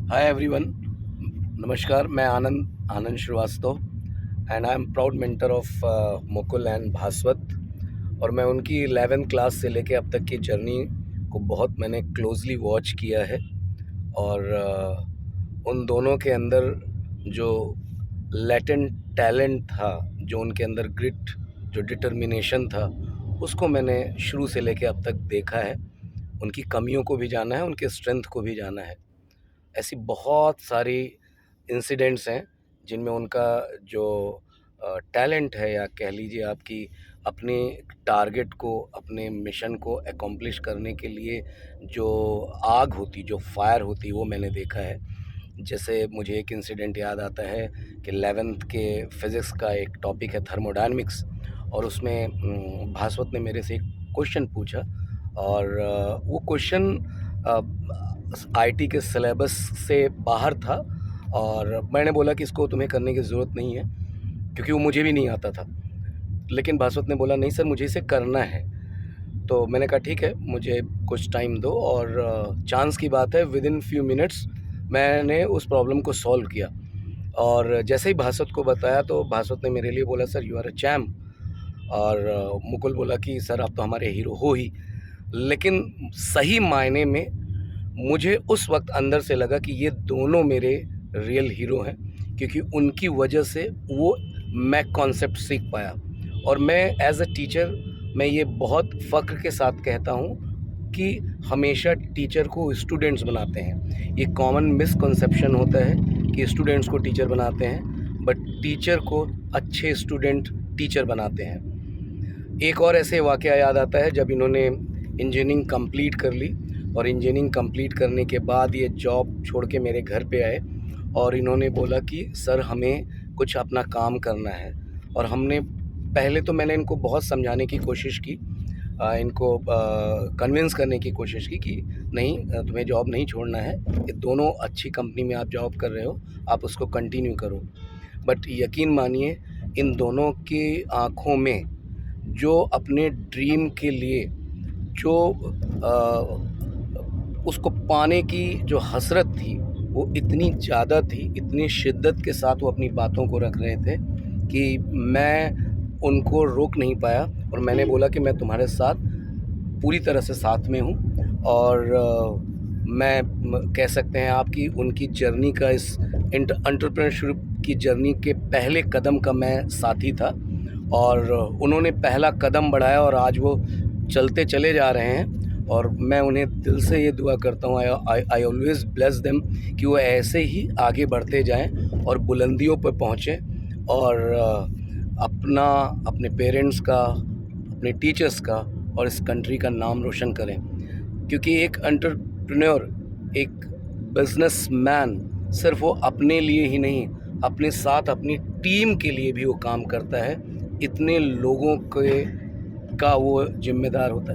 हाय everyone, नमस्कार। मैं Anand Anand Srivastava and I am proud mentor of Mukul and Bhaswat. और मैं उनकी 11th क्लास से लेके अब तक की जर्नी को बहुत मैंने क्लोजली वॉच किया है। और उन दोनों के अंदर जो लैटेंट टैलेंट था, जो उनके अंदर ग्रिट, जो डिटर्मिनेशन था, उसको मैंने शुरू से लेके अब तक देखा है। उनकी कमियों को भी जाना है, उनके स्ट्रेंथ को भी जाना है। ऐसी बहुत सारी इंसिडेंट्स हैं जिनमें उनका जो टैलेंट है, या कह लीजिए आपकी अपने टारगेट को, अपने मिशन को एकम्प्लिश करने के लिए जो आग होती, जो फायर होती, वो मैंने देखा है। जैसे मुझे एक इंसिडेंट याद आता है कि 11th के फिज़िक्स का एक टॉपिक है थर्मोडायनेमिक्स, और उसमें भास्वत ने मेरे से एक क्वेश्चन पूछा। और वो क्वेश्चन आईटी के सिलेबस से बाहर था, और मैंने बोला कि इसको तुम्हें करने की ज़रूरत नहीं है, क्योंकि वो मुझे भी नहीं आता था। लेकिन भास्वत ने बोला नहीं सर, मुझे इसे करना है। तो मैंने कहा ठीक है, मुझे कुछ टाइम दो। और चांस की बात है, विद इन फ्यू मिनट्स मैंने उस प्रॉब्लम को सॉल्व किया। और जैसे ही भास्वत को बताया तो भास्वत ने मेरे लिए बोला sir you are a champ. और मुकुल बोला कि सर आप तो हमारे हीरो हो ही। लेकिन सही मायने में मुझे उस वक्त अंदर से लगा कि ये दोनों मेरे रियल हीरो हैं, क्योंकि उनकी वजह से वो मैं कॉन्सेप्ट सीख पाया। और मैं एज अ टीचर, मैं ये बहुत फ़ख्र के साथ कहता हूँ कि हमेशा टीचर को स्टूडेंट्स बनाते हैं। ये कॉमन मिसकंसेप्शन होता है कि स्टूडेंट्स को टीचर बनाते हैं, बट टीचर को अच्छे स्टूडेंट टीचर बनाते हैं। एक और ऐसे वाक़या याद आता है जब इन्होंने इंजीनियरिंग कंप्लीट कर ली, और इंजीनियरिंग कंप्लीट करने के बाद ये जॉब छोड़ के मेरे घर पे आए, और इन्होंने बोला कि सर हमें कुछ अपना काम करना है। और हमने पहले तो मैंने इनको बहुत समझाने की कोशिश की, इनको कन्विंस करने की कोशिश की कि नहीं, तुम्हें जॉब नहीं छोड़ना है, ये दोनों अच्छी कंपनी में आप जॉब कर रहे हो, आप उसको कंटिन्यू करो। बट यकीन मानिए, इन दोनों की आँखों में जो अपने ड्रीम के लिए जो उसको पाने की जो हसरत थी, वो इतनी ज़्यादा थी, इतनी शिद्दत के साथ वो अपनी बातों को रख रहे थे कि मैं उनको रोक नहीं पाया। और मैंने बोला कि मैं तुम्हारे साथ पूरी तरह से साथ में हूँ। और कह सकते हैं आपकी उनकी जर्नी का, इस एंटरप्रेन्योरशिप की जर्नी के पहले कदम का मैं साथी था। और उन्होंने पहला कदम बढ़ाया, और आज वो चलते चले जा रहे हैं। और मैं उन्हें दिल से ये दुआ करता हूँ, आई ऑलवेज़ ब्लेस देम, कि वो ऐसे ही आगे बढ़ते जाएं और बुलंदियों पर पहुँचें, और अपना, अपने पेरेंट्स का, अपने टीचर्स का और इस कंट्री का नाम रोशन करें। क्योंकि एक एंटरप्रेन्योर, एक बिजनेसमैन सिर्फ वो अपने लिए ही नहीं, अपने साथ अपनी टीम के लिए भी वो काम करता है। इतने लोगों के का वो जिम्मेदार होता है।